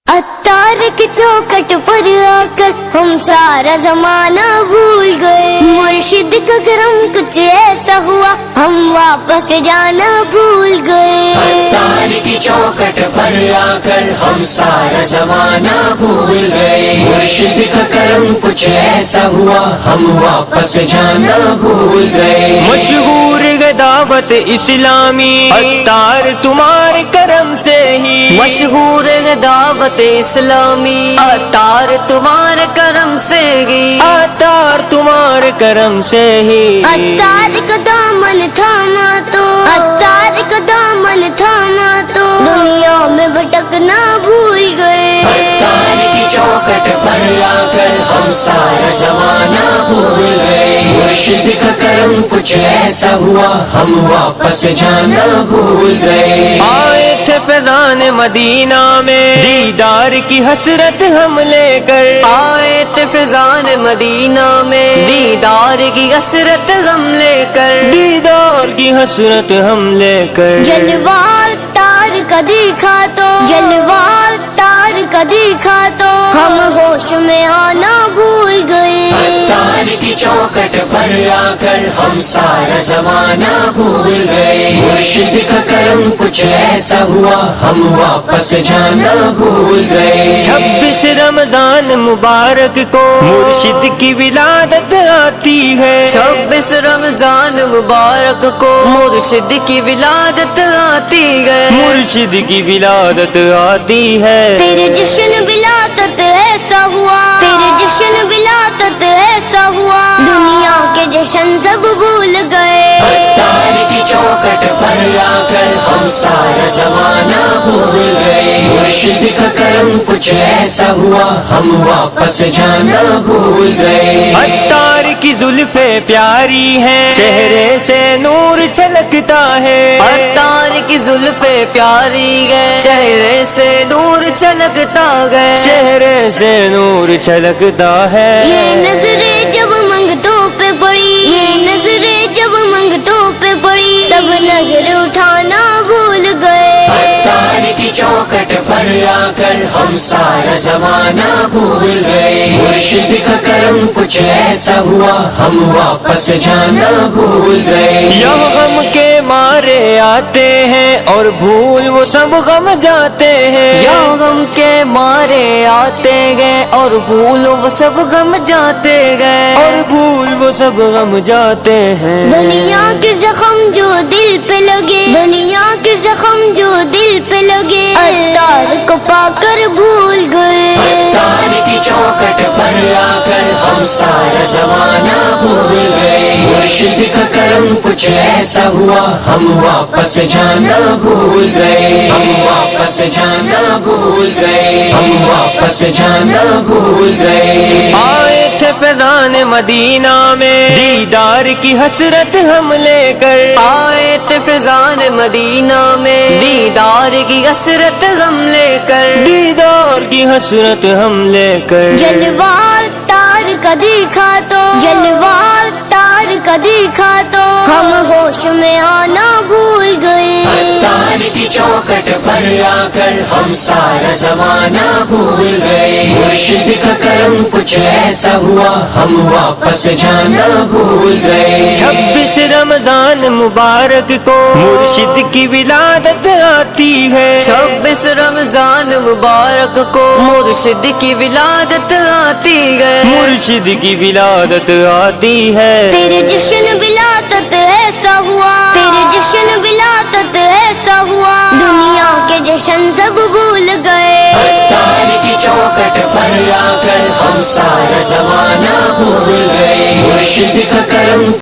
عطار کی چوکھٹ پر آ کر ہم سارا زمانہ بھول گئے، مرشد کا کرم کچھ ایسا ہوا ہم واپس جانا بھول گئے۔ عطار کی چوکھٹ پر آ کر ہم سارا زمانہ بھول گئے، مرشد کا کرم کچھ ایسا ہوا ہم واپس جانا بھول گئے۔ مشہور دعوت اسلامی عطار تمہارے کرم سے ہی، مشہور ہے دعوت اسلامی عطار تمہارے کرم سے گی، عطار تمہارے کرم سے ہی۔ عطار کا دامن تھاما تو، عطار کا دامن تھاما تو دنیا میں بھٹکنا بھول گئے۔ عطار کی چوکھٹ پر آ کر ہم سارا زمانہ بھول گئے، مرشد کا کرم کچھ ایسا ہوا ہم واپس جانا بھول گئے۔ آئے تھے فیضان مدینہ میں دیدار کی حسرت ہم لے کر، آئے تھے فیضان مدینہ میں دیدار کی حسرت غم لے کر، دیدار کی حسرت ہم لے کر۔ جلوار تار کا دیکھا تو، جلوار تار کا دیکھا تو ہم ہوش میں آنا بھول گئے۔ عطار کی چوکھٹ پر آ کر ہم سارا زمانہ بھول گئے، مرشد کا کرم کچھ ایسا ہوا ہم واپس جانا بھول گئے۔ 26 رمضان مبارک کو مرشد کی ولادت آتی ہے، 26 رمضان مبارک کو مرشد کی ولادت آتی ہے، مرشد کی ولادت آتی ہے۔ پھر جشن ولادت ایسا ہوا، پھر جشن ولادت ایسا ہوا دنیا کے جشن سب بھول گئے۔ عطار کی چوکھٹ پر آ کر ہم سارا زمانہ بھول گئے، مرشد کا کرم کچھ ایسا ہوا ہم واپس جانا بھول گئے۔ عطار کی زلفیں پیاری ہیں، چہرے سے نور چھلکتا ہے، عطار کی زلفیں پیاری گئے، چہرے سے نور چھلکتا گئے، چہرے سے نور چھلکتا ہے۔ یہ نظریں جب منگتوں پہ پڑی، یہ نظریں جب منگتوں پہ پڑی سب نظر اٹھانا بھول گئے۔ عطار کی چوکھٹ پر آ کر ہم سارا زمانہ بھول گئے، مرشد کا کرم کچھ ایسا ہوا ہم واپس جانا بھول گئے۔ یہ غم کے مارے آتے ہیں اور بھول وہ سب غم جاتے ہیں، یا غم کے مارے آتے گئے اور بھول وہ سب غم جاتے گئے، اور بھول وہ سب غم جاتے ہیں۔ دنیا کے زخم جو دل پہ لگے، دنیا کے زخم جو دل پہ لگے عطار کو پا کر بھول گئے۔ عطار کی چوکھٹ پر آ کر ہم سارا زمانہ بھول گئے، مرشد کا کرم کچھ ایسا ہوا ہم واپس جانا بھول گئے، ہم واپس جانا بھول گئے، ہم واپس جانا بھول گئے۔ آئے تھے فیضان مدینہ میں دیدار کی حسرت ہم لے کر، آئے تھے فیضان مدینہ میں دیدار کی حسرت غم لے کر، دیدار کی حسرت ہم لے کر۔ جلوار تار کا دیکھا تو، جلوار تار کا دیکھا تو ہم ہوش میں آنا بھول گئے۔ عطار کی چوکھٹ پر آ کر ہم سارا زمانہ بھول گئے، مرشد کا کرم کچھ ایسا ہوا ہم واپس جانا بھول گئے۔ 26 رمضان مبارک کو مرشد کی ولادت آتی ہے، 26 رمضان مبارک کو مرشد کی ولادت آتی ہے، مرشد کی ولادت آتی ہے۔ پھر جشن ولادت ایسا ہوا، پھر جشن ولادت ایسا ہوا دنیا کے جشن سب بھول گئے۔ عطار کی چوکھٹ پر آ کر ہم سارا زمانہ بھول گئے، مرشد کا کرم